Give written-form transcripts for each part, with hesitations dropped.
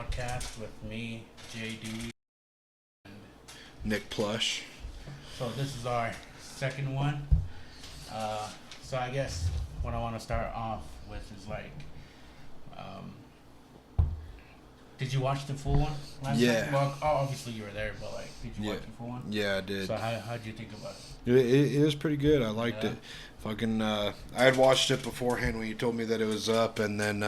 podcast with me, JD, and Nick Plush. so this is our second one. So I guess what I want to start off with is did you watch the full one last Yeah. night? Well, obviously you were there, but did you watch the full one? Yeah, I did. So how'd you think about it? It was pretty good. I liked Yeah. it. I had watched it beforehand when you told me that it was up, and then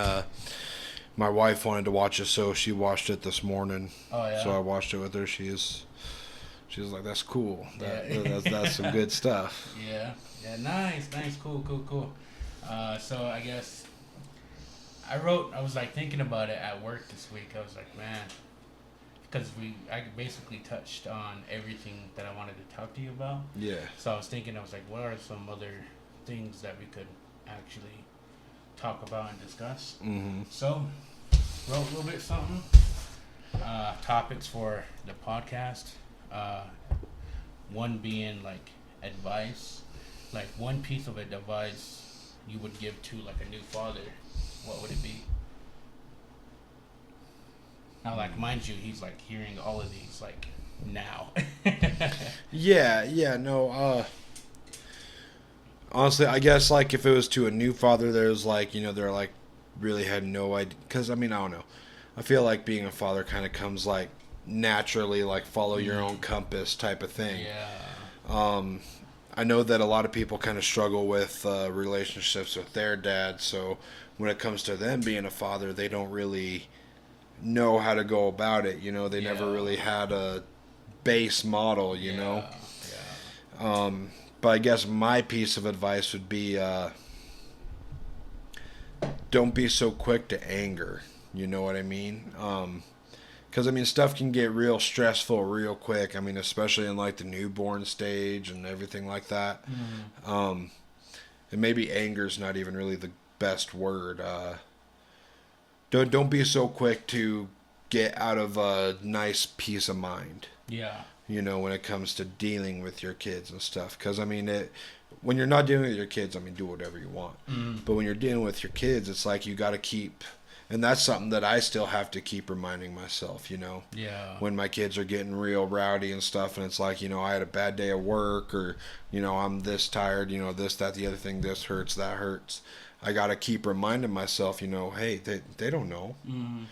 my wife wanted to watch it, so she watched it this morning. Oh yeah. So I watched it with her. She was like, "That's cool. Yeah. That's some good stuff." Yeah. Yeah. Nice. Cool. So I guess I was thinking about it at work this week. I was like, man, because I basically touched on everything that I wanted to talk to you about. Yeah. So I was like, what are some other things that we could actually talk about and discuss? Mm-hmm. So, wrote a little bit something. Topics for the podcast. One being advice. One piece of advice you would give to a new father. What would it be? Now, mind you, he's hearing all of these now. Yeah, no, honestly, I guess if it was to a new father, there's they're really had no idea, because I don't know, I feel like being a father kind of comes naturally, follow your own compass type of thing. Yeah. I know that a lot of people kind of struggle with relationships with their dad, so when it comes to them being a father, they don't really know how to go about it. They never really had a base model, know. Yeah. But I guess my piece of advice would be don't be so quick to anger. You know what I mean? Because stuff can get real stressful real quick. Especially in the newborn stage and everything like that. Mm. And maybe anger's not even really the best word. Don't be so quick to get out of a nice peace of mind. Yeah. When it comes to dealing with your kids and stuff. Because, when you're not dealing with your kids, do whatever you want. Mm. But when you're dealing with your kids, it's you got to keep... And that's something that I still have to keep reminding myself, Yeah. When my kids are getting real rowdy and stuff, and it's I had a bad day at work, or, I'm this tired, this, that, the other thing, this hurts, that hurts. I got to keep reminding myself, hey, they don't know. Mm.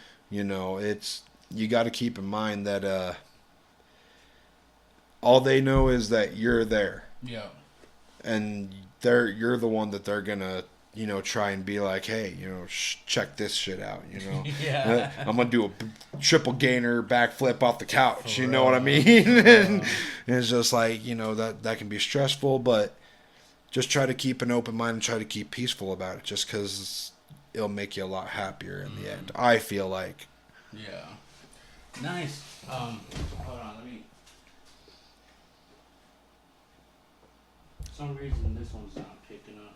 You got to keep in mind that all they know is that you're there. Yeah. And you're the one that they're going to, try and be hey, check this shit out, Yeah. I'm going to do a triple gainer backflip off the couch, For you know real. what I mean? And it's just that can be stressful, but just try to keep an open mind and try to keep peaceful about it, just because it'll make you a lot happier in the end, I feel like. Yeah. Nice. Hold on, let me... For some reason, this one's not picking up.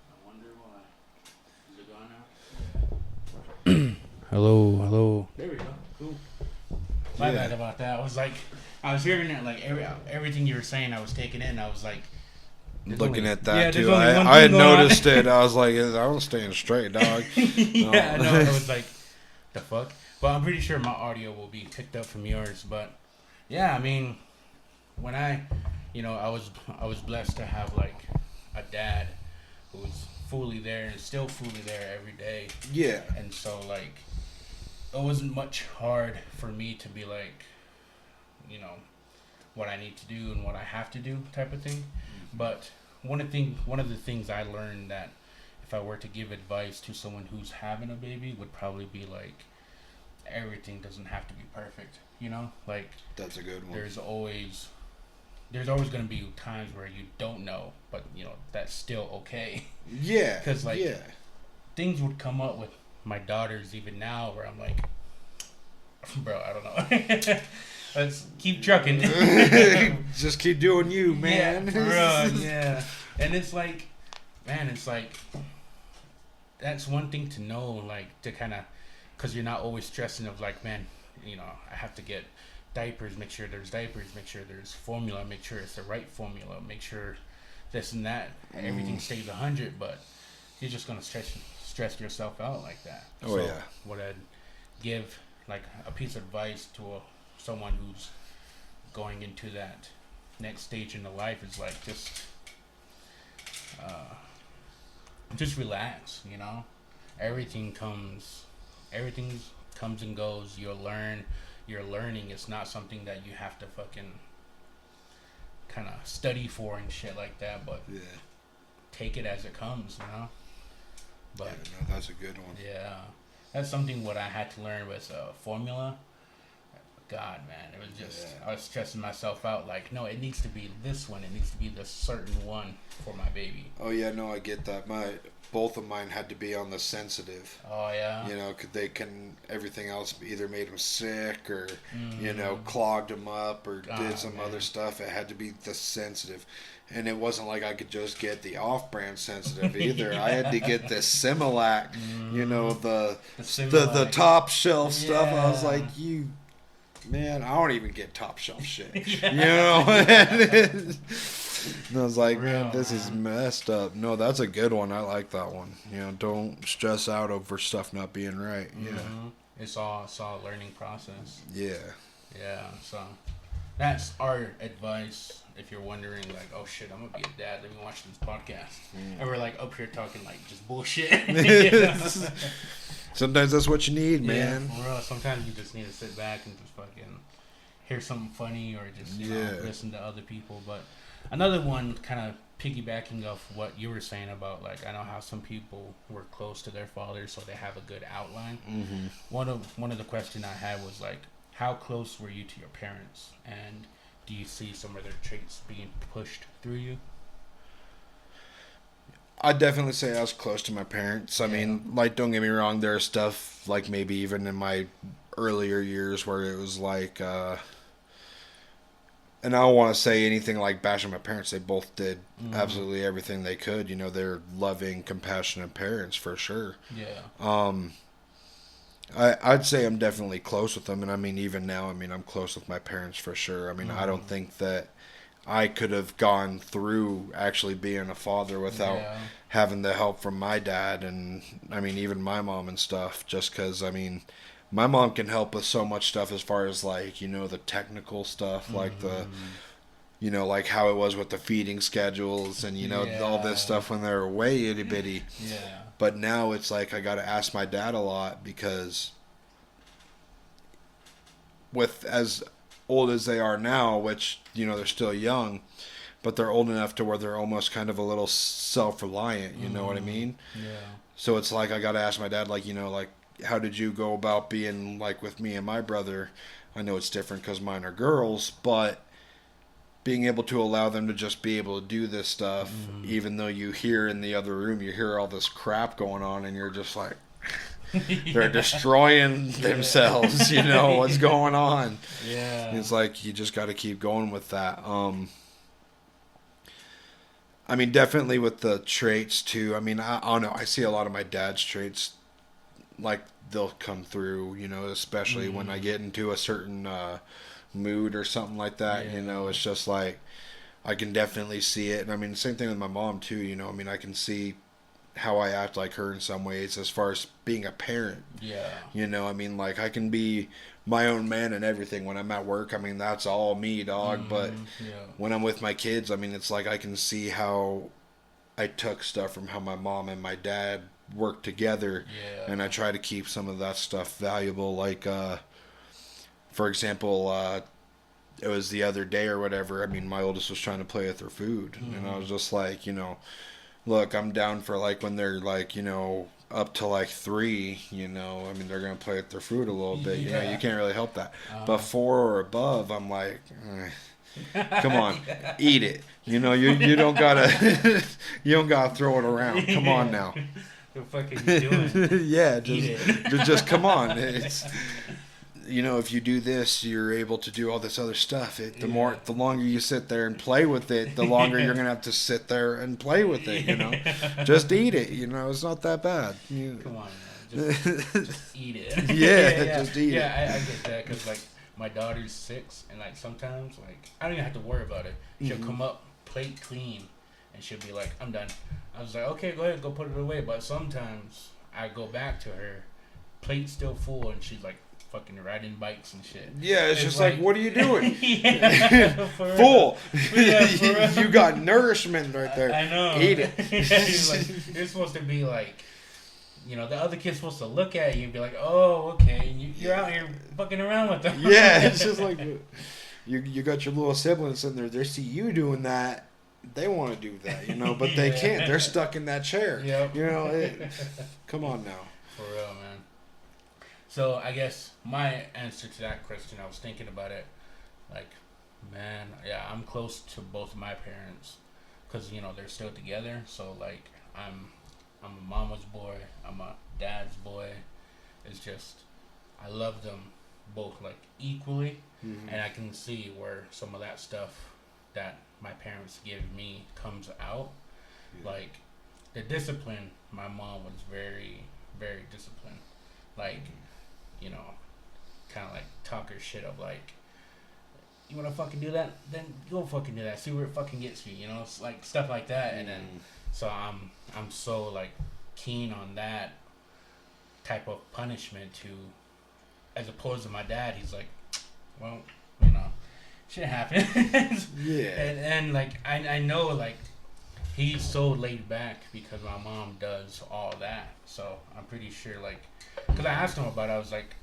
I wonder why. Is it gone now? Hello. There we go. Cool. My bad about that. I was hearing it, everything you were saying, I was taking in. I was Looking at that there's too, only one I had thing going on. noticed it. I was I was staying straight, dog. Yeah, no, I was the fuck? But I'm pretty sure my audio will be picked up from yours. But yeah, when I was blessed to have a dad who was fully there and still fully there every day. Yeah. And so it wasn't much hard for me to be what I need to do and what I have to do type of thing. But one of the things I learned that if I were to give advice to someone who's having a baby would probably be everything doesn't have to be perfect, That's a good one. there's always going to be times where you don't know, but that's still okay. Yeah. Because things would come up with my daughters even now where I'm bro, I don't know. Let's keep trucking. Just keep doing you, man. Yeah, bro, yeah. And it's that's one thing to know, to kind of, because you're not always stressing of man, I have to get diapers, make sure there's diapers, make sure there's formula, make sure it's the right formula, make sure this and that, everything stays 100, but you're just gonna stress yourself out like that. Oh, so yeah. What I'd give, like, a piece of advice to someone who's going into that next stage in the life is like just relax, you know. Everything comes and goes. You're learning. It's not something that you have to fucking kind of study for and shit like that, but Yeah. take it as it comes, you know. But Yeah, no, that's a good one. yeah, that's something what I had to learn with formula. God, man, it was just, I was stressing myself out. Like, no, it needs to be this one. It needs to be this certain one for my baby. Oh yeah, no, I get that. Both of mine had to be on the sensitive. Oh yeah. You know, everything else either made them sick or, you know, clogged them up or did some other stuff. It had to be the sensitive. And it wasn't like I could just get the off-brand sensitive either. I had to get the Similac, you know, the top shelf stuff. I was like, man, I don't even get top shelf shit. You know? And I was like, man, this is messed up. No, that's a good one. I like that one. You know, don't stress out over stuff not being right. Yeah. It's all a learning process. Yeah. Yeah, so that's our advice. If you're wondering, like, oh shit, I'm gonna be a dad, let me watch this podcast. And we're like up here talking like just bullshit. Sometimes that's what you need, man. Yeah, for real. Sometimes you just need to sit back and just fucking hear something funny or just you know, listen to other people. But another one, kind of piggybacking off what you were saying about, like, I know how some people were close to their fathers, so they have a good outline. One of the questions I had was like, how close were you to your parents, and do you see some of their traits being pushed through you? I'd definitely say I was close to my parents. I mean, like, don't get me wrong, there's stuff, like, maybe even in my earlier years where it was like, and I don't want to say anything like bashing my parents. They both did absolutely everything they could. You know, they're loving, compassionate parents for sure. Yeah. I'd say I'm definitely close with them. And I mean, even now, I mean, I'm close with my parents for sure. I mean, I don't think that I could have gone through actually being a father without having the help from my dad and, I mean, even my mom and stuff, just because, I mean, my mom can help with so much stuff as far as, like, you know, the technical stuff, like the, you know, like how it was with the feeding schedules and, you know, all this stuff when they were way itty bitty. Yeah. But now it's like I got to ask my dad a lot because with as old as they are now, which, you know, they're still young, but they're old enough to where they're almost kind of a little self-reliant, you know what I mean? Yeah. So it's like I got to ask my dad, like, you know, like, how did you go about being, like, with me and my brother? I know it's different because mine are girls, but being able to allow them to just be able to do this stuff, even though you hear in the other room, you hear all this crap going on, and you're just like, they're destroying themselves, you know, what's going on? Yeah. It's like, you just got to keep going with that. I mean, definitely with the traits, too. I mean, I don't know. I see a lot of my dad's traits, like, they'll come through, you know, especially when I get into a certain mood or something like that, you know. It's just like, I can definitely see it. And I mean, same thing with my mom, too, you know. I mean, I can see how I act like her in some ways as far as being a parent. Yeah. You know, I mean, like, I can be my own man and everything when I'm at work. I mean, that's all me, dog. But when I'm with my kids, I mean, it's like I can see how I took stuff from how my mom and my dad work together, and I try to keep some of that stuff valuable. Like, for example, it was the other day or whatever. I mean, my oldest was trying to play with her food, and I was just like, you know, look, I'm down for, like, when they're, like, you know, up to, like, 3, you know, I mean, they're gonna play with their food a little bit. You know, you can't really help that. But 4 or above, I'm like, come on, eat it. You know, you don't gotta you don't gotta throw it around. Come on now. What the fuck are you doing? Yeah, just come on. It's, you know, if you do this, you're able to do all this other stuff. The longer you sit there and play with it, the longer you're gonna have to sit there and play with it. You know, just eat it. You know, it's not that bad. Come on, man. Just eat it. Just eat it. Yeah, I get that because, like, my daughter's 6, and like sometimes like I don't even have to worry about it. She'll come up, plate clean, and she'll be like, "I'm done." I was like, "Okay, go ahead, go put it away." But sometimes I go back to her, plate still full, and she's like fucking riding bikes and shit. Yeah, it's just like, what are you doing? Full. You got nourishment right there. I know. Eat it. Like, you're supposed to be like, you know, the other kid's supposed to look at you and be like, "Oh, okay," and you're out here fucking around with them. Yeah, it's just like you got your little siblings sitting there. They see you doing that. They want to do that, you know, but they can't. They're stuck in that chair. Yep. You know, come on now. For real, man. So I guess my answer to that question, I was thinking about it, like, man, yeah, I'm close to both of my parents, cause you know they're still together. So like, I'm a mama's boy, I'm a dad's boy. It's just, I love them both like equally, and I can see where some of that stuff that my parents give me comes out. Like the discipline, my mom was very, very disciplined. Like, you know, kind of like talk her shit of like, you want to fucking do that? Then go fucking do that. See where it fucking gets you, you know? It's like stuff like that. And then, so I'm so like keen on that type of punishment to, as opposed to my dad, he's like, well, you know, shit happens. Yeah. And like, I know like, he's so laid back because my mom does all that. So I'm pretty sure like, because I asked him about it, I was like,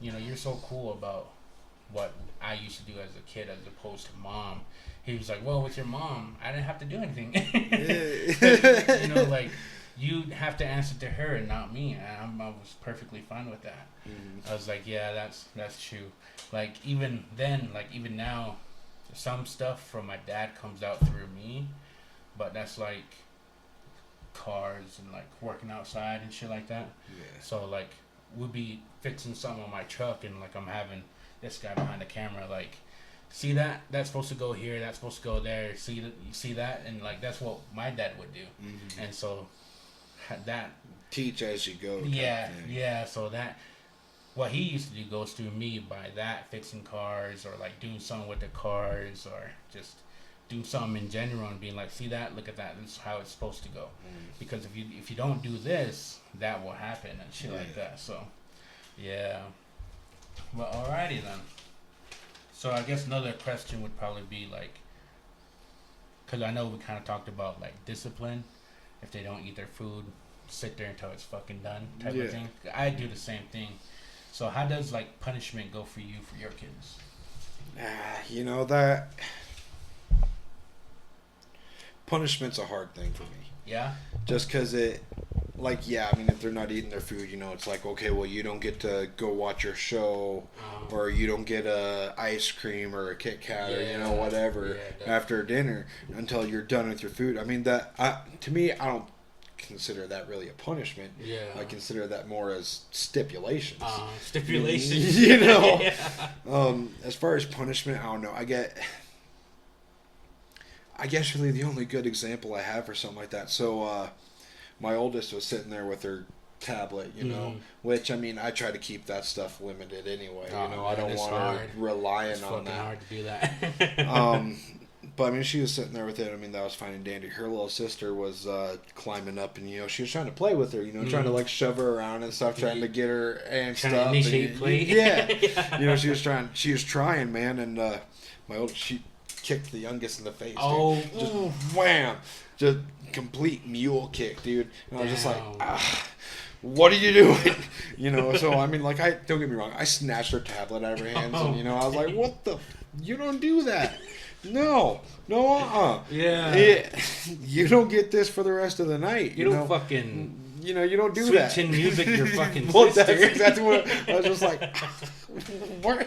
you know, you're so cool about what I used to do as a kid as opposed to mom. He was like, well, with your mom, I didn't have to do anything. You know, like, you have to answer to her and not me. And I was perfectly fine with that. I was like, yeah, that's true. Like, even then, like, even now, some stuff from my dad comes out through me, but that's like cars and like working outside and shit like that. Yeah. So like we'll be fixing something on my truck and like I'm having this guy behind the camera like, see that's supposed to go here, that's supposed to go there. You see that, and like that's what my dad would do. And so that teach as you go. Yeah. So that what he used to do goes through me by that, fixing cars or like doing something with the cars or just do something in general and being like, see that, look at that, this is how it's supposed to go. Because if you don't do this, that will happen and shit like that. So yeah. Well, alrighty then. So I guess another question would probably be like, because I know we kind of talked about like discipline. If they don't eat their food, sit there until it's fucking done type of thing. I do the same thing. So how does like punishment go for you for your kids? You know, that punishment's a hard thing for me. Yeah? Just because it, like, yeah, I mean, if they're not eating their food, you know, it's like, okay, well, you don't get to go watch your show, or you don't get a ice cream or a Kit Kat or, you know, whatever after dinner until you're done with your food. I mean, that, to me, I don't consider that really a punishment. Yeah. I consider that more as stipulations. Stipulations. You know? As far as punishment, I don't know. I guess really the only good example I have for something like that. So, my oldest was sitting there with her tablet, you know, which, I mean, I try to keep that stuff limited anyway. You know, I don't want her relying on that. It's hard to do that. But, I mean, she was sitting there with it. I mean, that was fine and dandy. Her little sister was climbing up, and, you know, she was trying to play with her, you know, trying to, like, shove her around and stuff, trying to get her and trying stuff. To initiate play. Yeah. You know, she was trying, man, and she kicked the youngest in the face. Oh, dude. Just wham! Just complete mule kick, dude. And I was just like, what are you doing? You know, so I mean, like, don't get me wrong, I snatched her tablet out of her hands, and, you know, I was like, what the? You don't do that. No, Yeah. You don't get this for the rest of the night. You don't fucking. You know, you don't do that. Switching music, your fucking well, sister. that's exactly what I was just like. Where?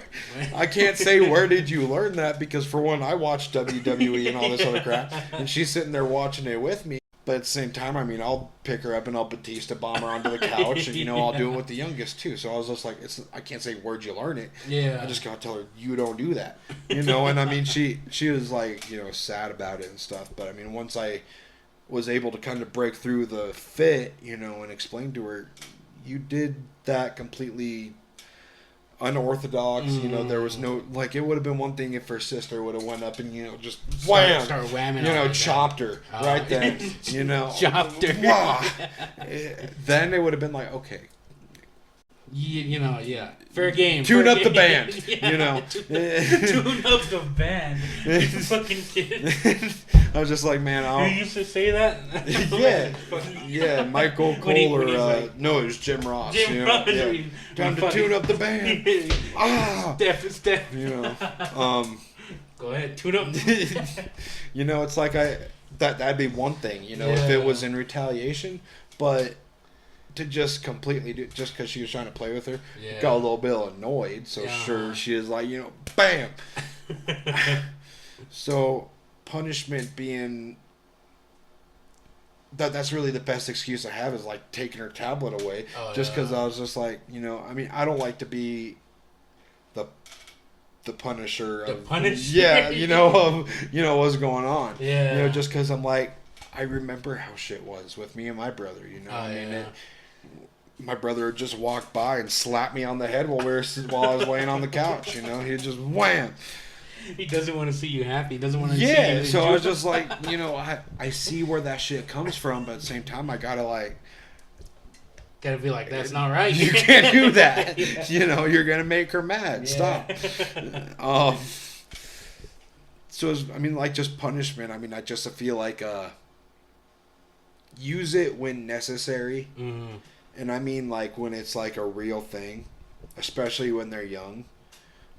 I can't say where did you learn that, because for one, I watched WWE and all this other crap, and she's sitting there watching it with me. But at the same time, I mean, I'll pick her up and I'll Batista bomb her onto the couch, and, you know, I'll do it with the youngest too. So I was just like, I can't say where'd you learn it. Yeah. I just gotta tell her, you don't do that. You know, and I mean, she was like, you know, sad about it and stuff. But I mean, once I was able to kind of break through the fit, you know, and explain to her, you did that completely unorthodox. You know, there was no, like, it would have been one thing if her sister would have went up and, you know, just wham, start whamming, you know, chopped her right then, you know, chopped her. Then it would have been like, okay. You know, yeah. Fair game. Tune up the band, you know. Tune up the band. You fucking kid. I was just like, man, You used to say that? yeah, Michael Cole or, like, no, it was Jim Ross. Jim Ross. Yeah. Time to tune up the band. Steph. You know. Go ahead, tune up. You know, it's like that'd be one thing, you know, if it was in retaliation, but to just completely do, just because she was trying to play with her, got a little bit annoyed. So sure, she is like, you know, bam. So punishment being that's really the best excuse I have is like taking her tablet away, just because I was just like, you know, I mean, I don't like to be the punisher of you know, what's going on, you know, just because I'm like, I remember how shit was with me and my brother, you know. I mean, my brother would just walk by and slap me on the head while I was laying on the couch, you know. He'd just wham. He doesn't want to see you happy. He doesn't want to see you. So I was just like, you know, I see where that shit comes from, but at the same time, I gotta be like, that's not right. You can't do that. You know, you're gonna make her mad. Stop. So I mean, like, just punishment. I mean, I feel like use it when necessary. Mm-hmm. And I mean, like, when it's like a real thing, especially when they're young.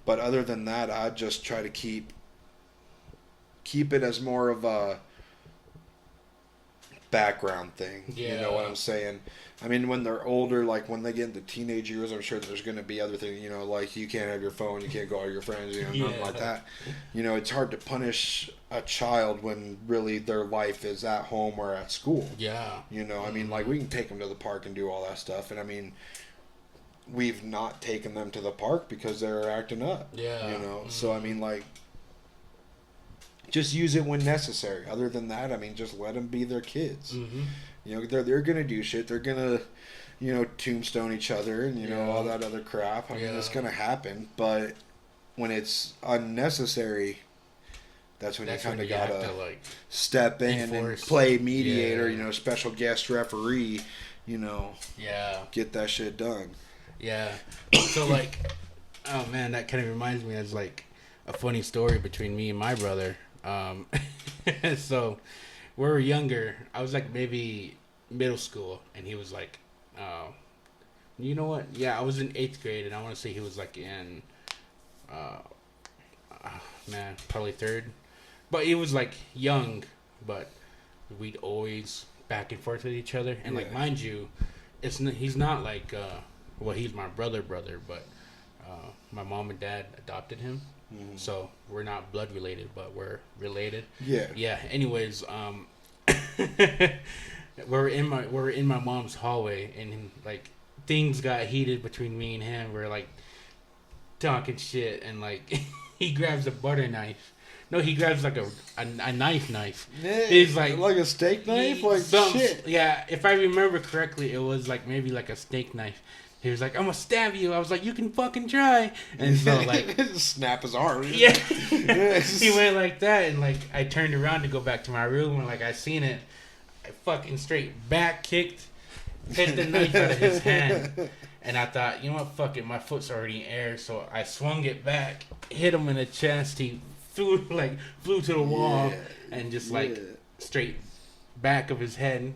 But other than that, I'd just try to keep it as more of a background thing. You know what I'm saying? I mean, when they're older, like when they get into teenage years, I'm sure there's going to be other things, you know, like you can't have your phone, you can't go out with your friends, you know, nothing like that. You know, it's hard to punish a child when really their life is at home or at school. Yeah. You know, I mean, like, we can take them to the park and do all that stuff. And I mean, we've not taken them to the park because they're acting up. Yeah. You know, so I mean, like, just use it when necessary. Other than that, I mean, just let them be their kids. Mm-hmm. You know, they're gonna do shit. They're gonna, you know, tombstone each other and, you know, all that other crap. I mean, it's gonna happen. But when it's unnecessary, that's when you kind of gotta like step in and play mediator. You know, special guest referee. You know. Yeah. Get that shit done. Yeah. So like, oh man, that kind of reminds me of like a funny story between me and my brother. So we were younger. I was like maybe middle school, and he was like, you know what? Yeah, I was in 8th grade, and I want to say he was like in, probably 3rd. But he was like young, but we'd always back and forth with each other. And like, mind you, he's not like, well, he's my brother, but my mom and dad adopted him. Mm-hmm. So we're not blood related, but we're related. Yeah. Anyways, we're in my mom's hallway, and like things got heated between me and him. We're like talking shit, and like he grabs a butter knife. No, he grabs like a knife. Yeah, he's like a steak knife, like shit. Yeah, if I remember correctly, it was like maybe like a steak knife. He was like, I'm gonna stab you. I was like, you can fucking try. And so like snap his arm. Yeah. He went like that, and like I turned around to go back to my room, and like I seen it. I fucking straight back kicked, hit the knife out of his hand. And I thought, you know what, fuck it, my foot's already in air, so I swung it back, hit him in the chest. He flew to the wall, and just like straight back of his head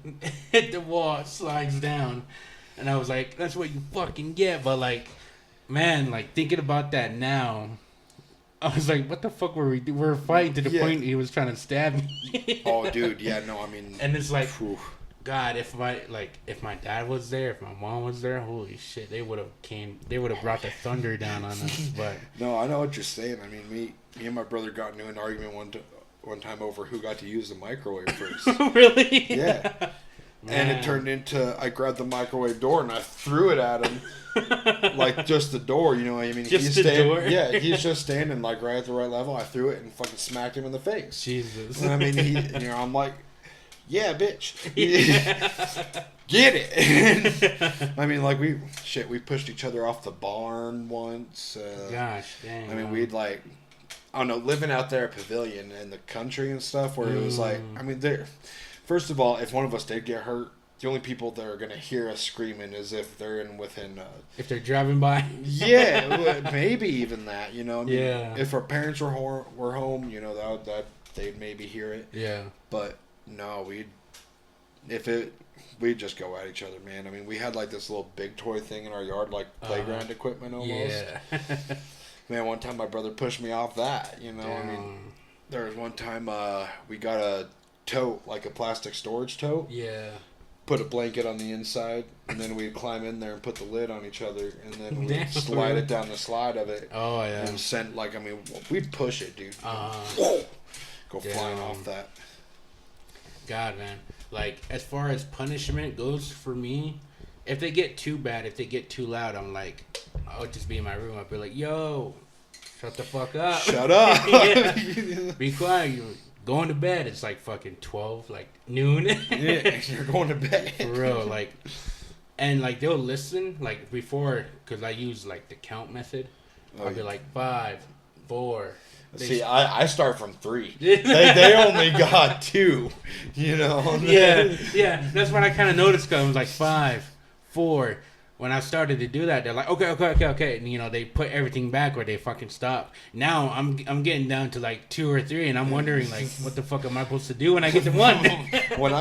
hit the wall, slides down. And I was like, that's what you fucking get. But like, man, like thinking about that now, I was like, what the fuck were we doing? We were fighting to the point he was trying to stab me. Oh, dude, yeah, no, I mean, and it's like, God, if my dad was there, if my mom was there, holy shit, they would have brought the thunder down on us. But no, I know what you're saying. I mean, me and my brother got into an argument one time over who got to use the microwave first. Really? Yeah. Man. And it turned into, I grabbed the microwave door and I threw it at him, like just the door, you know what I mean? Just the door? Yeah, he's just standing like right at the right level. I threw it and fucking smacked him in the face. Jesus. And I mean, I'm like, yeah, bitch. get it. I mean, like, we pushed each other off the barn once. Gosh, dang. I mean, we'd like, I don't know, living out there at Pavilion in the country and stuff where it was like, I mean, first of all, if one of us did get hurt, the only people that are going to hear us screaming is if they're within... if they're driving by? Yeah, maybe even that, I mean, yeah. If our parents were home, that they'd maybe hear it. Yeah. But, no, we'd just go at each other, man. I mean, we had, like, this little big toy thing in our yard, like playground equipment almost. Yeah. Man, one time my brother pushed me off that, Damn. I mean, there was one time we got a tote, like a plastic storage tote. Yeah. Put a blanket on the inside, and then we'd climb in there and put the lid on each other, and then we'd slide it down the slide of it. Oh, yeah. And send, like, I mean, we'd push it, dude. Go flying off that. God, man. Like, as far as punishment goes for me, if they get too bad, if they get too loud, I'm like, I would just be in my room. I'd be like, yo, shut the fuck up. Shut up. Yeah. Be quiet. You're going to bed. It's like fucking 12, like noon. Yeah, you're going to bed. For real. Like, and like they'll listen, like before, because I use like the count method. I'll be like 5, 4. See, I start from 3. They only got 2, Yeah. That's what I kind of noticed. Cause I was like 5, 4. When I started to do that, they're like, okay, and they put everything back or they fucking stop. Now I'm getting down to like 2 or 3, and I'm wondering like, what the fuck am I supposed to do when I get to 1? When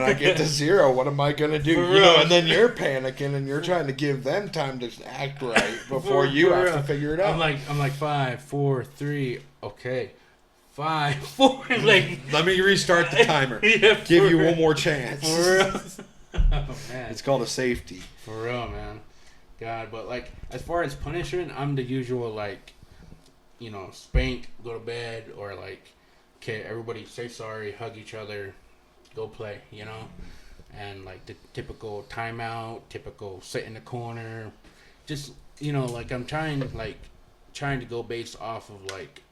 I get to 0, what am I gonna do? And then you're panicking and you're trying to give them time to act right before you have to figure it out. I'm like 5, 4, 3. Okay, 5, 4. Like, let me restart the timer. Give you one more chance. For real. Oh, man. It's called a safety. For real, man. God, but like as far as punishment, I'm the usual like, spank, go to bed, or like, okay, everybody say sorry, hug each other, go play, and like the typical timeout, typical sit in the corner, just like I'm trying to go based off of like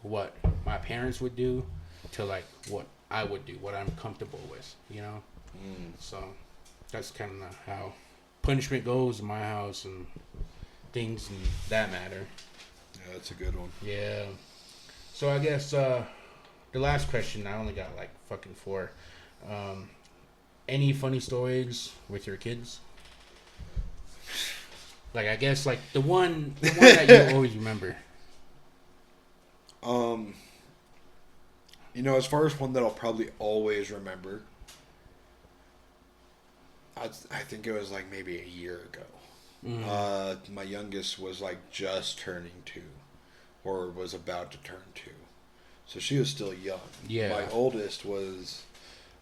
what my parents would do to like what I would do, what I'm comfortable with, So that's kind of how punishment goes in my house and things in that matter. Yeah, that's a good one. Yeah. So I guess the last question, I only got like fucking 4. Any funny stories with your kids? Like, I guess like the one that you always remember. As far as one that I'll probably always remember, I think it was like maybe a year ago. Mm-hmm. My youngest was like just turning 2, or was about to turn 2, so she was still young. Yeah. My oldest was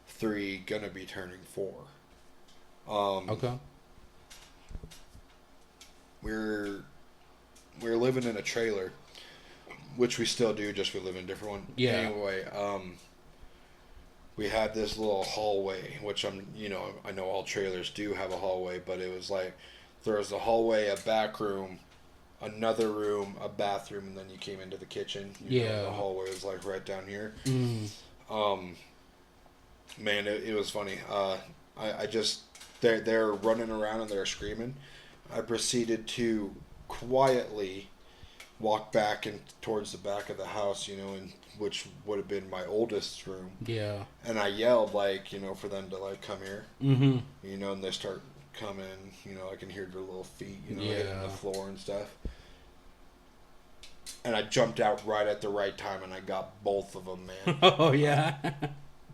3, gonna be turning 4. Okay. We're living in a trailer, which we still do, just we live in a different one. Yeah. Anyway, we had this little hallway, which I know all trailers do have a hallway, but it was like there was a hallway, a back room, another room, a bathroom, and then you came into the kitchen. The hallway was like right down here. Man, it was funny. I just they're running around and they're screaming. I proceeded to quietly walk back and towards the back of the house, and which would have been my oldest's room. Yeah. And I yelled for them to like come here. Mm-hmm. And they start coming. I can hear their little feet, hitting the floor and stuff. And I jumped out right at the right time, and I got both of them, man. Oh yeah.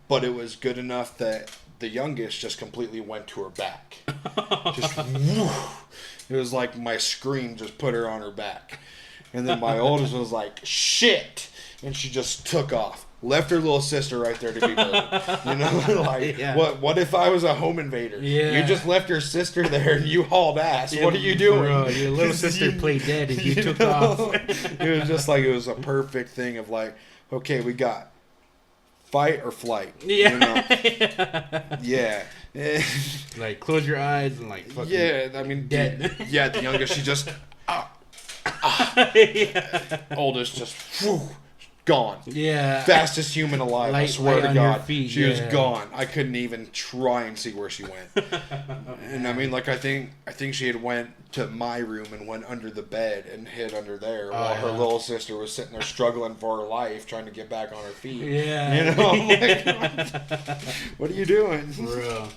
But it was good enough that the youngest just completely went to her back. Just whoo. It was like my scream just put her on her back. And then my oldest was like, shit. And she just took off. Left her little sister right there to be murdered. What if I was a home invader? Yeah. You just left your sister there and you hauled ass. Yeah, what are you doing? Bro, your little sister played dead and you took off. It was just like, it was a perfect thing of like, okay, we got fight or flight. Yeah. Yeah. Like, close your eyes and like fucking dead. The youngest, she just oldest just gone. Yeah. Fastest human alive, I swear to on your God. feet, She was gone. I couldn't even try and see where she went. And I mean, like, I think she had went to my room and went under the bed and hid under there while her little sister was sitting there struggling for her life, trying to get back on her feet. Yeah. You know? I'm like, what are you doing? For real.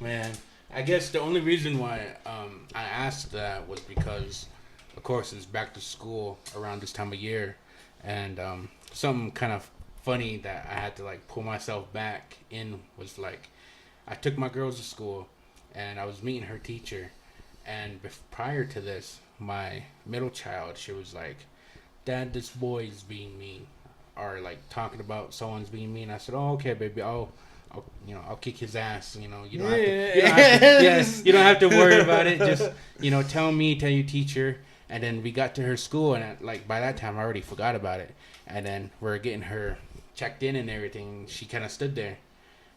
Man. I guess the only reason why I asked that was because, of course, it's back to school around this time of year. And something kind of funny that I had to like pull myself back in was like, I took my girls to school and I was meeting her teacher, and prior to this, my middle child, she was like, "Dad, this boy is being mean," or like talking about someone's being mean. I said, "Oh, okay, baby, I'll kick his ass. You don't have to worry about it. Just tell your teacher." And then we got to her school, and like by that time I already forgot about it. And then we're getting her checked in and everything. She kind of stood there,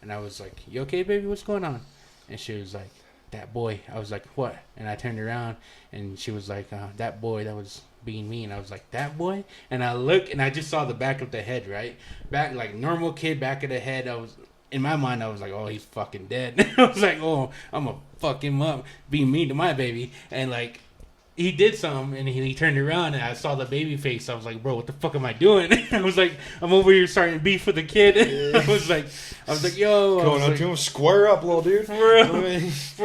and I was like, "You okay, baby? What's going on?" And she was like, "That boy." I was like, "What?" And I turned around, and she was like, "That boy that was being mean." I was like, "That boy?" And I looked, and I just saw the back of the head, right? Back, like normal kid, back of the head. In my mind, I was like, "Oh, he's fucking dead." I was like, "Oh, I'm gonna fuck him up, being mean to my baby." And like, he did something, and he turned around, and I saw the baby face. I was like, "Bro, what the fuck am I doing?" I was like, "I'm over here starting beef with the kid." I was like, "Yo." Going up to him, square up, little dude. For real.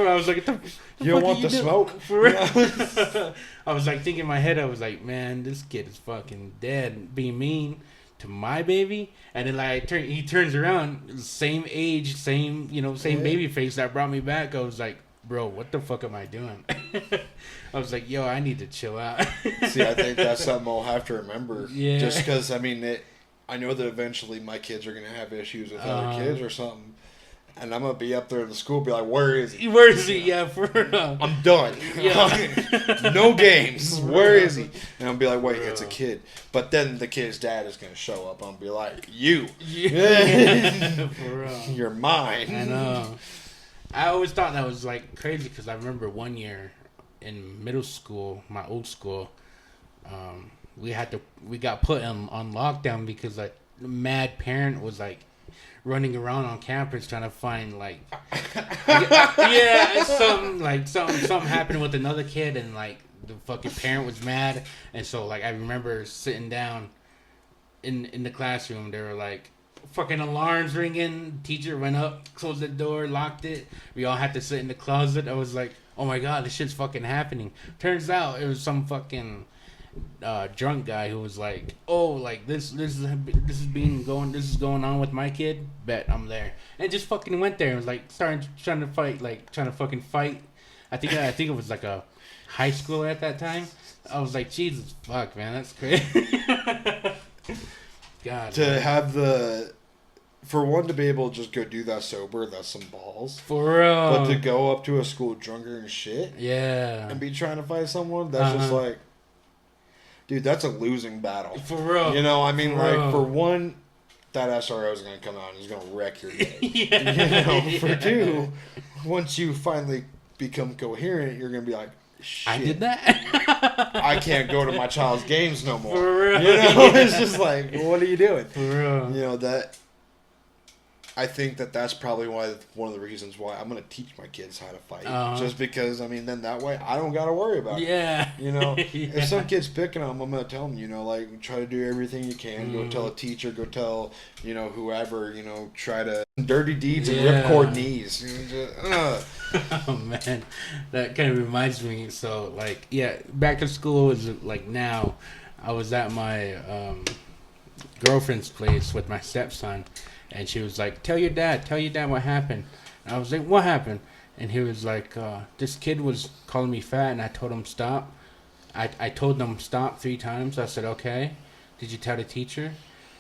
I was like, the you don't want the smoke? For real. I was like thinking in my head, I was like, "Man, this kid is fucking dead, being mean to my baby." And then like he turns around, same age, same baby face that brought me back. I was like, "Bro, what the fuck am I doing?" I was like, "Yo, I need to chill out." See, I think that's something I'll have to remember. Yeah. Just because, I mean, I know that eventually my kids are going to have issues with other kids or something. And I'm going to be up there in the school be like, "Where is he? Where is he?" Yeah, for real. I'm done. Yeah. No games. Where is he? And I'll be like, "Wait, it's a kid." But then the kid's dad is going to show up and be like, "You. Yeah. For real. You're mine." I know. I always thought that was like crazy because I remember one year in middle school, my old school, we got put on lockdown because like the mad parent was like running around on campus trying to find like something happened with another kid, and like the fucking parent was mad. And so like I remember sitting down in the classroom, they were like, fucking alarms ringing. Teacher went up, closed the door, locked it. We all had to sit in the closet. I was like, "Oh my god, this shit's fucking happening." Turns out it was some fucking drunk guy who was like, "Oh, like this is going on with my kid. Bet I'm there." And just fucking went there and was like trying to fucking fight. I think it was like a high schooler at that time. I was like, Jesus fuck, man, that's crazy. God, to man. have for one to be able to just go do that sober, that's some balls. For real. But to go up to a school drunker and shit, yeah, and be trying to fight someone, that's just like, dude, that's a losing battle. For real. You know, I mean, For like real. For one, that SRO is gonna come out and he's gonna wreck your day. Yeah. For two, once you finally become coherent, you're gonna be like, "Shit, I did that. I can't go to my child's games no more." For real. You know, it's just like, well, what are you doing? For real. You know, that I think that's probably one of the reasons why I'm gonna teach my kids how to fight. Just because, I mean, then that way I don't gotta worry about it. Yeah. You know, Yeah. if some kid's picking on them, I'm gonna tell them, you know, like, try to do everything you can. Go tell a teacher. Go tell, whoever. Try to dirty deeds and ripcord knees. Oh man, that kind of reminds me. So like, yeah, back to school is like now. I was at my girlfriend's place with my stepson, and she was like, tell your dad what happened." And I was like, "What happened?" And he was like, "This kid was calling me fat, and I told him stop. I told them stop 3 times. I said, okay. Did you tell the teacher?"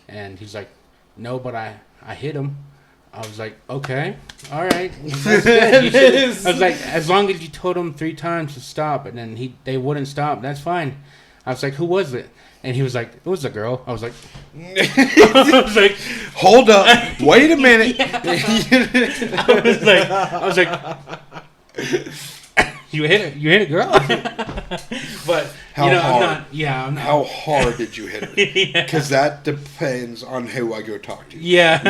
And he's like, "No, but I hit him." I was like, "Okay, all right." That's good. I was like, "As long as you told him 3 times to stop, and then they wouldn't stop, that's fine." I was like, "Who was it?" And he was like, "It was a girl." I was like, "Hold up, wait a minute." I was like, "You hit a girl?" But How you know, hard? I'm not. How hard did you hit her? Because that depends on who I go talk to. Yeah.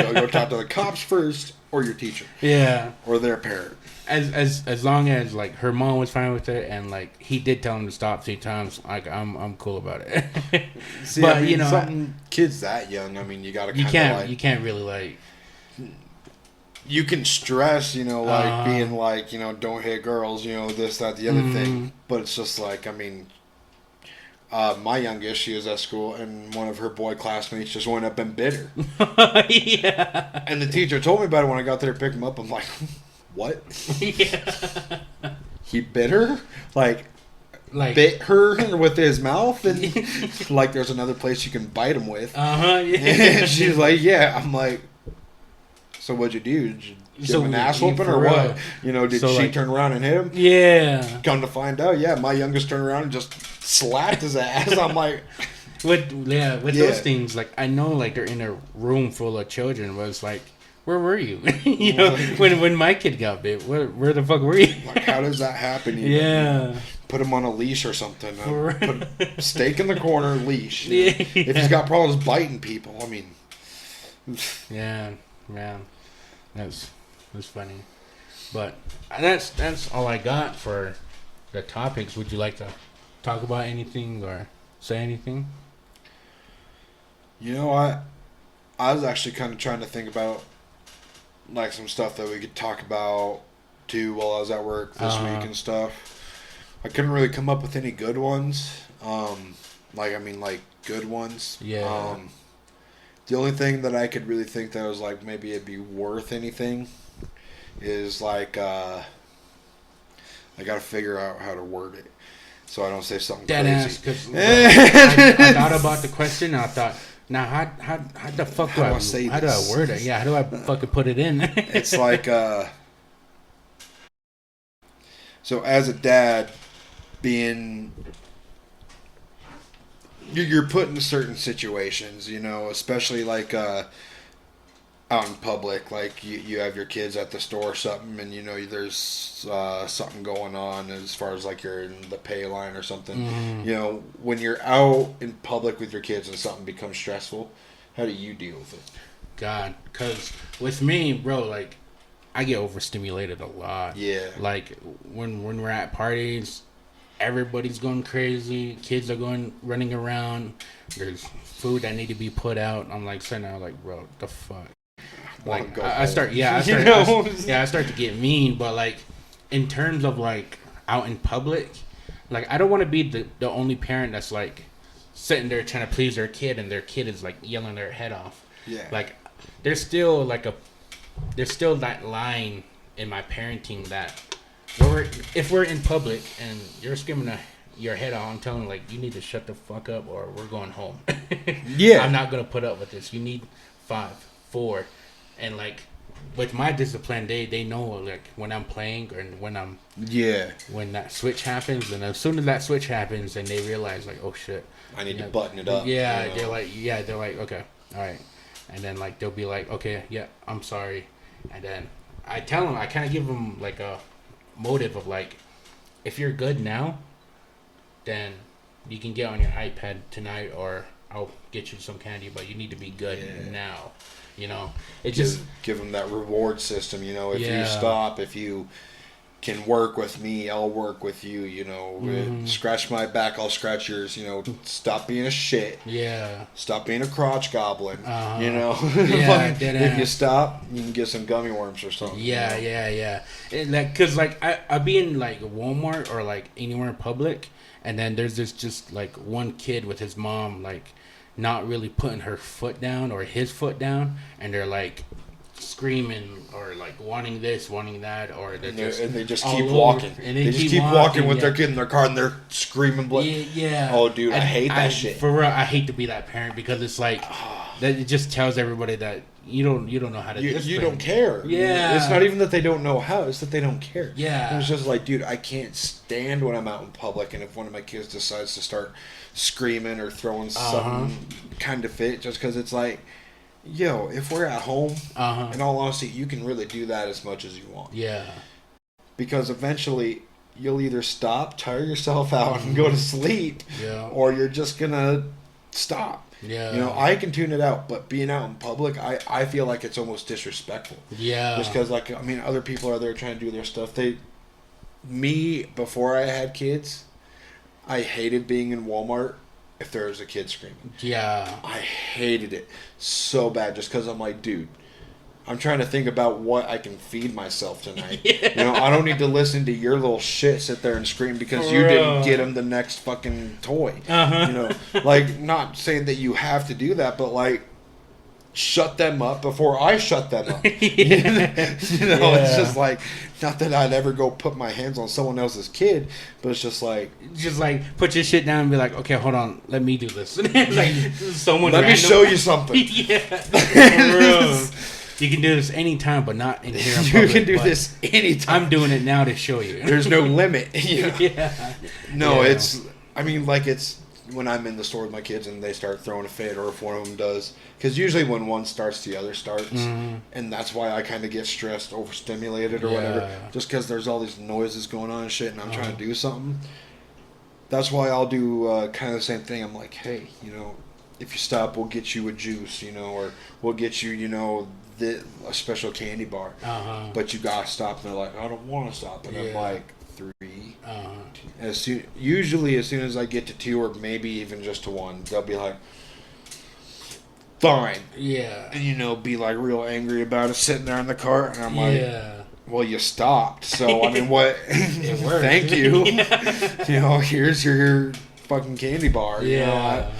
I'll go talk to the cops first, or your teacher, Yeah. or their parent. As long as like her mom was fine with it, and like he did tell him to stop 3 times, like I'm cool about it. See, but I mean, you know, something kids that young, I mean, you gotta you kind of like, you can't really like. you can stress, like being like, don't hit girls, this, that, the other thing. But it's just like, I mean, my youngest, she was at school, and one of her boy classmates just went up and bit her. Yeah. And the teacher told me about it when I got there to pick him up. I'm like, what? Yeah. He bit her? Like bit her with his mouth? And like there's another place you can bite him with. Yeah. And she's like, yeah. I'm like, so what'd you do? Did you give him an ass whooping or what? Did she like, turn around and hit him? Yeah. Come to find out, yeah, my youngest turned around and just slapped his ass. I'm like, with those things, like I know, like they're in a room full of children, but it's like, where were you? When my kid got bit, where the fuck were you? Like, how does that happen? Yeah. Put him on a leash or something. Put stake in the corner, leash. Yeah. If he's got problems biting people, I mean. Yeah. That's funny. But that's all I got for the topics. Would you like to talk about anything or say anything? I was actually kind of trying to think about like some stuff that we could talk about too while I was at work this week and stuff. I couldn't really come up with any good ones. Like good ones. Yeah. The only thing that I could really think that was like maybe it'd be worth anything is like I gotta figure out how to word it so I don't say something Dead crazy. Ass, 'cause, I thought about the question and I thought, now how the fuck do I say how this? Do I word it? Yeah, how do I fucking put it in? It's like so as a dad, being you're put in certain situations, especially like out in public, like you have your kids at the store or something, and there's something going on as far as like you're in the pay line or something. Mm-hmm. When you're out in public with your kids and something becomes stressful, how do you deal with it? God, because with me, bro, like I get overstimulated a lot. Yeah. Like when we're at parties, everybody's going crazy. Kids are running around. There's food that need to be put out. I'm like sitting there like, bro, the fuck. Like I start to get mean, but like in terms of like out in public, like I don't want to be the only parent that's like sitting there trying to please their kid and their kid is like yelling their head off. Yeah. Like there's still that line in my parenting that if we're in public and you're screaming your head off, I'm telling you, like, you need to shut the fuck up or we're going home. Yeah. I'm not gonna put up with this. You need 5, 4. And like with my discipline, they know like when I'm playing or when that switch happens, and as soon as that switch happens, then they realize like, oh shit, I need to button it up. Yeah, they're like okay, all right, and then like they'll be like, okay, yeah, I'm sorry, and then I tell them, I kind of give them like a motive of like, if you're good now, then you can get on your iPad tonight, or I'll get you some candy, but you need to be good now. It just give them that reward system. If you stop, if you can work with me, I'll work with you. Scratch my back, I'll scratch yours. Stop being a shit. Yeah. Stop being a crotch goblin. Yeah. Like, if you stop, you can get some gummy worms or something. Yeah. And like, cause like I be in like Walmart or like anywhere in public, and then there's this just like one kid with his mom like not really putting her foot down or his foot down, and they're like screaming or like wanting this, wanting that, or they just keep walking. And they just keep walking with their kid in their car, and they're screaming blood. Yeah. Oh, dude, I hate that shit. For real, I hate to be that parent because it's like that. It just tells everybody that you don't know how to. You don't care. Yeah. It's not even that they don't know how; it's that they don't care. Yeah. It's just like, dude, I can't stand when I'm out in public, and if one of my kids decides to start screaming or throwing something kind of fit, just because it's like, yo, if we're at home, in all honesty, you can really do that as much as you want. Yeah. Because eventually, you'll either stop, tire yourself out, and go to sleep, or you're just gonna stop. Yeah. You know, I can tune it out, but being out in public, I feel like it's almost disrespectful. Yeah. Just because, like, I mean, other people are there trying to do their stuff. Before I had kids, I hated being in Walmart if there was a kid screaming. Yeah. I hated it so bad just because I'm like, dude, I'm trying to think about what I can feed myself tonight. Yeah. You know, I don't need to listen to your little shit sit there and scream because you didn't get him the next fucking toy. You know, like, not saying that you have to do that, but like, shut them up before I shut them up. You know, it's just like, not that I'd ever go put my hands on someone else's kid, but it's just like put your shit down and be like, okay, hold on, let me do this. Like someone let me show you something. Yeah, for real. You can do this anytime, but not in here. You can do this anytime. I'm doing it now to show you. There's no limit. You know? Yeah. No, it's. I mean, like, it's when I'm in the store with my kids and they start throwing a fit, or if one of them does, because usually when one starts, the other starts, and that's why I kind of get stressed, overstimulated, or whatever, just because there's all these noises going on and shit, and I'm trying to do something. That's why I'll do kind of the same thing. I'm like, hey, you know, if you stop, we'll get you a juice, you know, or we'll get you, you know, a special candy bar. But you gotta stop. And they're like, I don't want to stop. And I'm like, 3. Usually as soon as I get to 2, or maybe even just to 1, they'll be like, fine. Yeah. And, you know, be like real angry about it, sitting there in the cart. And I'm like, well, you stopped. So, I mean, what? It worked. Thank you. You know, here's your fucking candy bar. You know,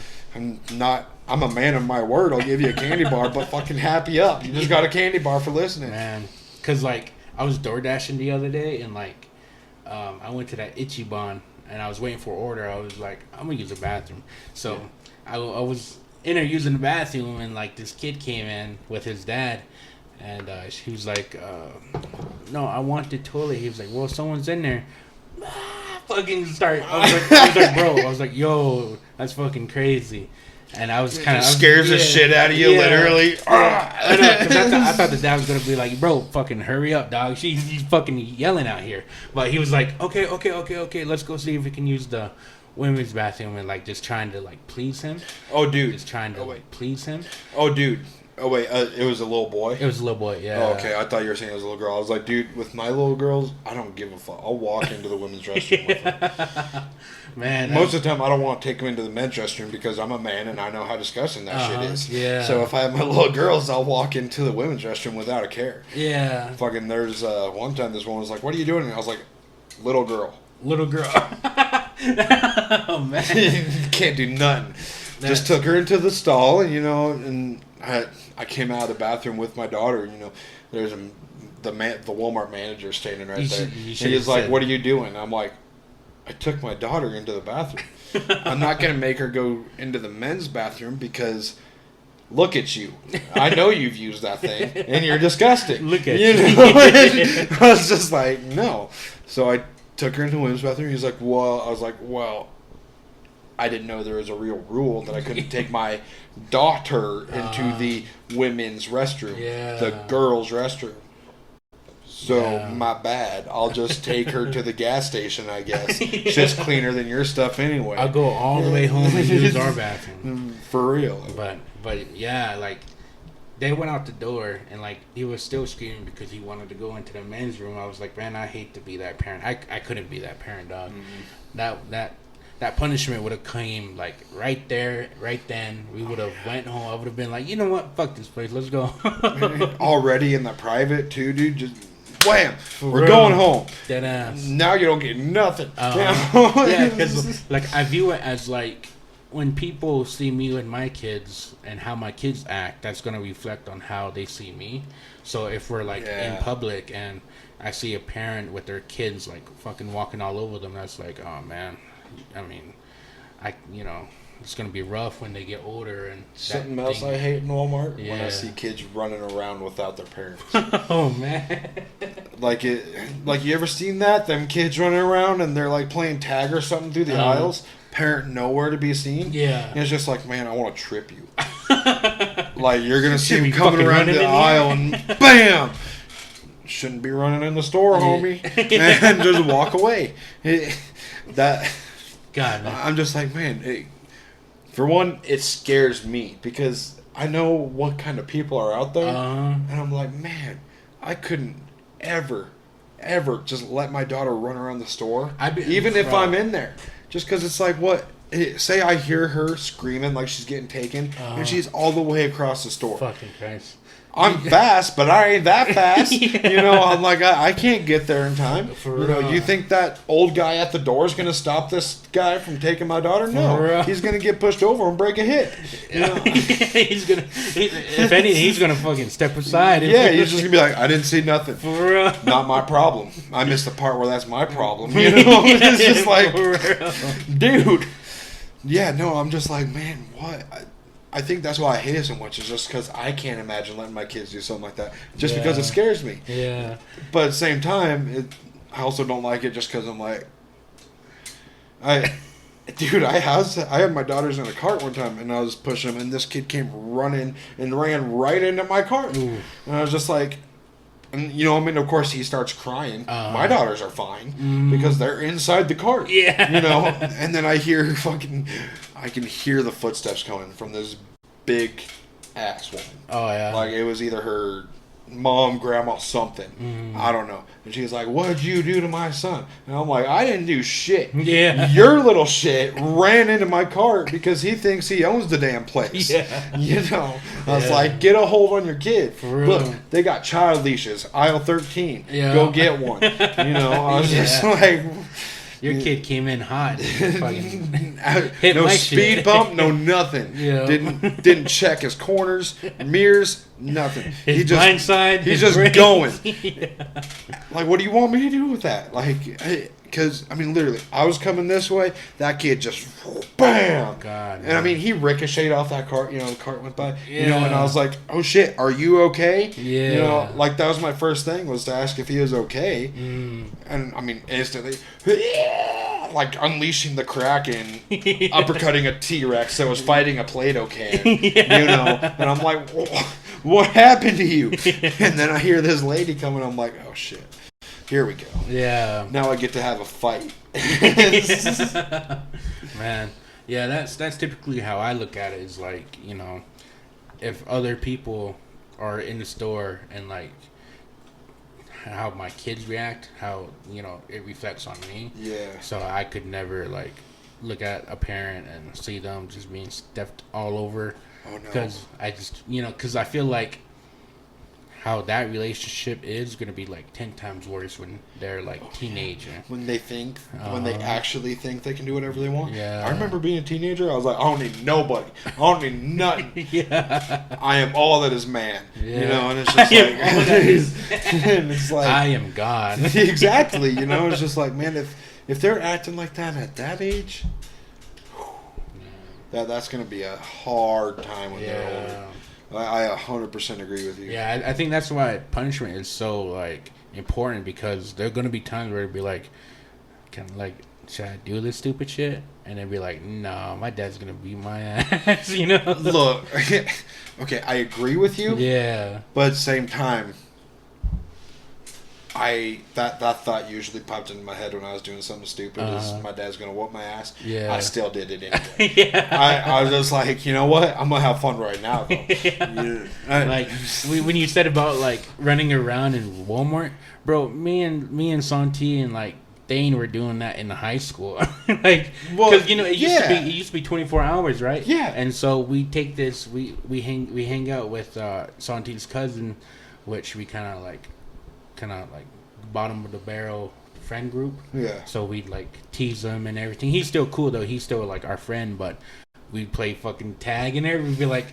I'm a man of my word. I'll give you a candy bar, but fucking happy up. You just got a candy bar for listening. Man, because, like, I was door dashing the other day, and, like, I went to that Ichiban, and I was waiting for an order. I was like, I'm going to use the bathroom. So I was in there using the bathroom, and, like, this kid came in with his dad, and she was like, no, I want the toilet. He was like, well, someone's in there. Fucking start. I was like, bro. I was like, yo, that's fucking crazy. And I was kind of scares the shit out of you, literally. I know, because I thought the dad was gonna be like, bro, fucking hurry up, dog. He's fucking yelling out here. But he was like, okay, let's go see if we can use the women's bathroom, and like just trying to like please him. Oh, dude, just trying to like please him. Oh, dude. Oh, wait, it was a little boy? It was a little boy, yeah. Oh, okay, I thought you were saying it was a little girl. I was like, dude, with my little girls, I don't give a fuck. I'll walk into the women's restroom with them. Man. Most of the time, I don't want to take them into the men's restroom because I'm a man and I know how disgusting that shit is. Yeah. So if I have my little girls, I'll walk into the women's restroom without a care. Yeah. Fucking, there's one time this one was like, what are you doing? And I was like, little girl. Little girl. Oh, man. Can't do nothing. Just took her into the stall, and, you know, and I came out of the bathroom with my daughter. You know, there's the Walmart manager standing right there. And he's like, "What are you doing?" I'm like, "I took my daughter into the bathroom. I'm not gonna make her go into the men's bathroom because look at you. I know you've used that thing, and you're disgusting. Look at you." Know? I was just like, no. So I took her into the women's bathroom. He's like, "Well," I was like, "Well, I didn't know there was a real rule that I couldn't take my daughter into the women's restroom, the girls' restroom. So, my bad. I'll just take her to the gas station, I guess. Shit's cleaner than your stuff anyway. I'll go all the way home and use our bathroom. For real. But yeah, like, they went out the door, and, like, he was still screaming because he wanted to go into the men's room. I was like, man, I hate to be that parent. I couldn't be that parent, dog. That punishment would have came, like, right there, right then. We would have went home. I would have been like, you know what? Fuck this place. Let's go. Already in the private, too, dude. Just wham. We're going home. Dead ass. Now you don't get nothing. Yeah, because, like, I view it as, like, when people see me with my kids and how my kids act, that's going to reflect on how they see me. So if we're, like, in public and I see a parent with their kids, like, fucking walking all over them, that's like, oh, man. I mean, it's going to be rough when they get older. And something else I hate in Walmart? When I see kids running around without their parents. Oh, man. Like, you ever seen that? Them kids running around and they're, like, playing tag or something through the aisles? Parent nowhere to be seen? Yeah. And it's just like, man, I want to trip you. Like, you're going to see him coming around the aisle and BAM! shouldn't be running in the store, homie, and just walk away. God, man. I'm just like, man. For one, it scares me because I know what kind of people are out there, and I'm like, man, I couldn't ever just let my daughter run around the store, even if I'm in there, just because it's like, what? Say I hear her screaming like she's getting taken, and she's all the way across the store. Fucking Christ. I'm fast, but I ain't that fast. Yeah. You know, I'm like, I can't get there in time. You think that old guy at the door is going to stop this guy from taking my daughter? No. He's going to get pushed over and break a hip. You know? If anything, he's going to fucking step aside. Yeah, he's just going to be like, I didn't see nothing. Not my problem. I missed the part where that's my problem. You know? It's just like, dude. Yeah, no, I'm just like, man, what? I think that's why I hate it so much, is just because I can't imagine letting my kids do something like that, just because it scares me. Yeah. But at the same time, I also don't like it just because I'm like, I had my daughters in a cart one time, and I was pushing them, and this kid came running and ran right into my cart. Ooh. And I was just like, and of course he starts crying. My daughters are fine because they're inside the cart. Yeah. And then I can hear the footsteps coming from this big ass woman. Oh yeah. Like it was either her mom, grandma, something. I don't know. And she's like, "What'd you do to my son?" And I'm like, "I didn't do shit. Yeah. Your little shit ran into my cart because he thinks he owns the damn place." Yeah. I was like, "Get a hold on your kid. For real. Look, they got child leashes, aisle 13. Yeah. Go get one." I was just like, your kid came in hot. Fucking hit no speed bump, no nothing. Yeah. Didn't check his corners, mirrors, nothing. His blind side. He's just brains. Going. Yeah. Like, what do you want me to do with that? Like, because literally, I was coming this way. That kid just bam. Oh, God. And man. He ricocheted off that cart. The cart went by. Yeah. And I was like, oh shit, are you okay? Yeah. Like that was my first thing, was to ask if he was okay. And instantly, like unleashing the Kraken, uppercutting a T-Rex that was fighting a Play-Doh can. Yeah. And I'm like, what happened to you? And then I hear this lady coming. I'm like, oh shit. Here we go. Yeah. Now I get to have a fight. Man. Yeah, that's typically how I look at it, is like, if other people are in the store and like how my kids react, how, it reflects on me. Yeah. So I could never like look at a parent and see them just being stepped all over. Oh no. Because I just, because I feel like how that relationship is going to be like 10 times worse when they're like teenager. When they actually think they can do whatever they want. Yeah. I remember being a teenager. I was like, I don't need nobody. I don't need nothing. Yeah. I am all that is man. Yeah. And it's just and it's like, I am God. Exactly. It's just like, man, if they're acting like that at that age, that's going to be a hard time when they're older. I 100% agree with you. Yeah, I think that's why punishment is so like important, because there are gonna be times where it'd be like, should I do this stupid shit? And then be like, no, my dad's gonna beat my ass. Look, okay, I agree with you. Yeah, but at the same time, that thought usually popped into my head when I was doing something stupid. Is my dad's gonna whoop my ass? Yeah, I still did it anyway. Yeah, I was just like, you know what? I'm gonna have fun right now. Though. Yeah. Like when you said about like running around in Walmart, bro, me and Santi and like Dane were doing that in high school. Like, because it used to be 24 hours, right? Yeah. And so we take this, we hang out with Santi's cousin, which we kind of like bottom of the barrel friend group. Yeah. So we'd like tease him and everything. He's still cool though. He's still like our friend, but we'd play fucking tag and everything. We'd be like,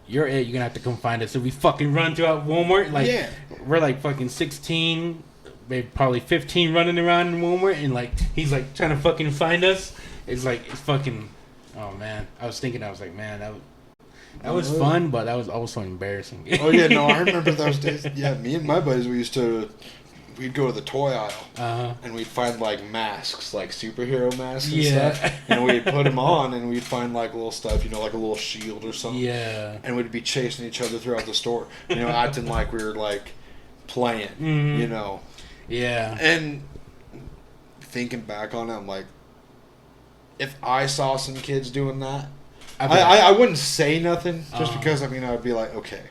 you're gonna have to come find us. So we fucking run throughout Walmart. Like, we're like fucking 16, maybe probably 15 running around in Walmart, and like he's like trying to fucking find us. It's fucking, oh man. I was like, man, that was fun, but that was also embarrassing. Oh yeah, no, I remember those days. Yeah, me and my buddies, we'd go to the toy aisle, and we'd find like masks, like superhero masks and stuff, and we'd put them on, and we'd find like little stuff, like a little shield or something, and we'd be chasing each other throughout the store, acting like we were like playing, Mm-hmm. you know. Yeah. And thinking back on it, I'm like, if I saw some kids doing that, I wouldn't say nothing just because, I mean, I would be like, okay.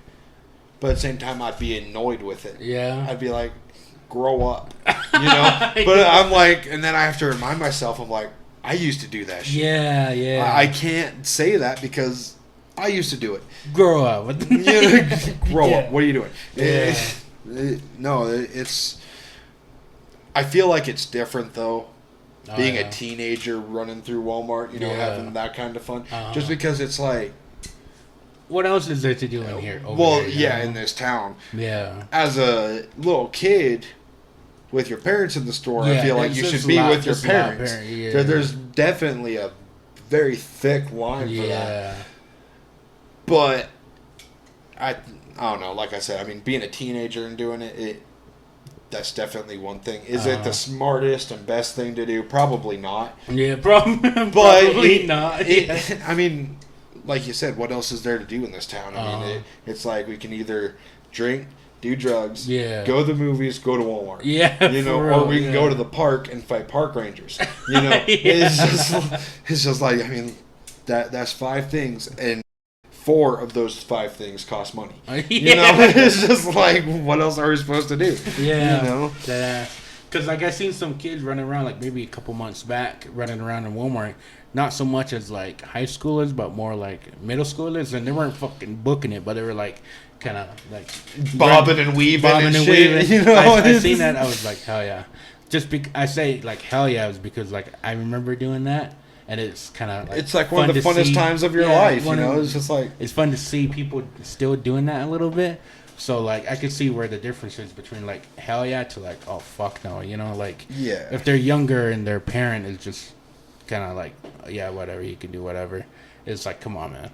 But at the same time, I'd be annoyed with it. Yeah. I'd be like, grow up, you know? But I'm like, and then I have to remind myself, I'm like, I used to do that shit. Yeah, yeah. I can't say that because I used to do it. Grow up. Grow up. What are you doing? Yeah. It's... I feel like it's different, though. Being yeah. a teenager running through Walmart, you know, having that kind of fun. Just because it's like... What else is there to do in here? In this town. Yeah. As a little kid, with your parents in the store, I feel like you should be with your parents. There's definitely a very thick line for that. But, I don't know, like I said, I mean, being a teenager and doing it that's definitely one thing. Is it the smartest and best thing to do? Probably not. Yeah, probably not. I mean, like you said, what else is there to do in this town? I mean, it's like we can either drink, do drugs, go to the movies, go to Walmart. Yeah, you know, or we can go to the park and fight park rangers. You know, it's just like, I mean, that's 5 things, and 4 of those 5 things cost money. You know, it's just like, what else are we supposed to do? Yeah, you know, because like I seen some kids running around, like maybe a couple months back, running around in Walmart. Not so much as like high schoolers, but more like middle schoolers, and they weren't fucking booking it, but they were like kind of like bobbing and weaving. You know, I seen that. I was like, hell yeah! I say like hell yeah, was because like I remember doing that, and it's kind of like it's like one of the funnest times of your life. You know, it's just like it's fun to see people still doing that a little bit. So like I could see where the difference is between like hell yeah to like oh fuck no, you know, like if they're younger and their parent is just kind of like yeah whatever, you can do whatever, it's like come on man.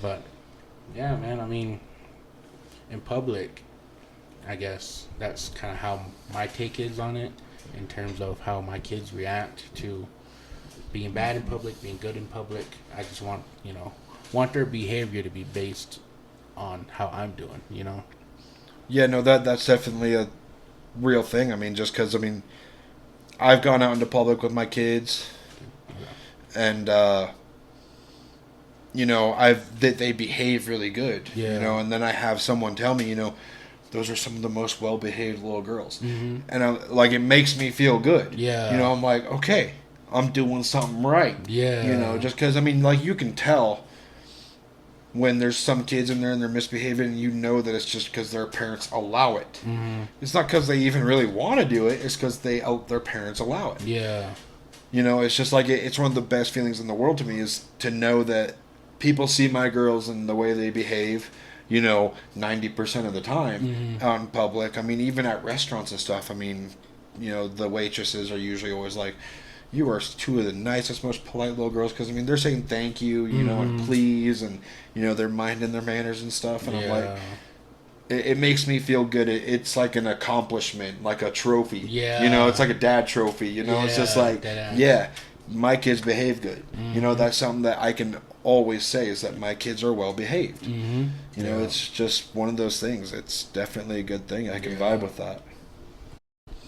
But yeah man, I mean in public I guess that's kind of how my take is on it in terms of how my kids react to being bad in public, being good in public. I just want their behavior to be based on how I'm doing, you know. Yeah, no, that's definitely a real thing. I mean, just because, I mean, I've gone out into public with my kids, and you know, they behave really good, you know, and then I have someone tell me, you know, those are some of the most well-behaved little girls, and like it makes me feel good. You know, I'm like, okay, I'm doing something right. You know, just because, I mean, like you can tell when there's some kids in there and they're misbehaving, and you know that it's just because their parents allow it. It's not because they even really want to do it. It's because their parents allow it. You know, it's just like it's one of the best feelings in the world to me is to know that people see my girls and the way they behave, you know, 90% of the time out in public. I mean, even at restaurants and stuff, I mean, you know, the waitresses are usually always like, you are 2 of the nicest, most polite little girls, because I mean they're saying thank you, you know, and please, and you know they're minding their manners and stuff, and I'm like, it makes me feel good. It's like an accomplishment, like a trophy. You know, it's like a dad trophy. You know, it's just like, my kids behave good. You know, that's something that I can always say is that my kids are well behaved. You know, it's just one of those things. It's definitely a good thing. I can vibe with that.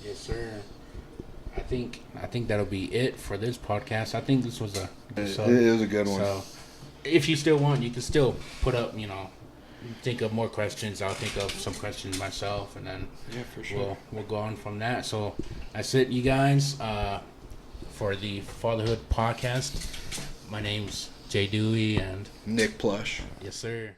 Yes, sir. I think that'll be it for this podcast. I think this was a good It was a good one. So if you still want, you can still put up, you know, think of more questions. I'll think of some questions myself, and then for sure. We'll go on from that. So that's it, you guys, for the Fatherhood Podcast. My name's Jay Dewey and Nick Plush. Yes, sir.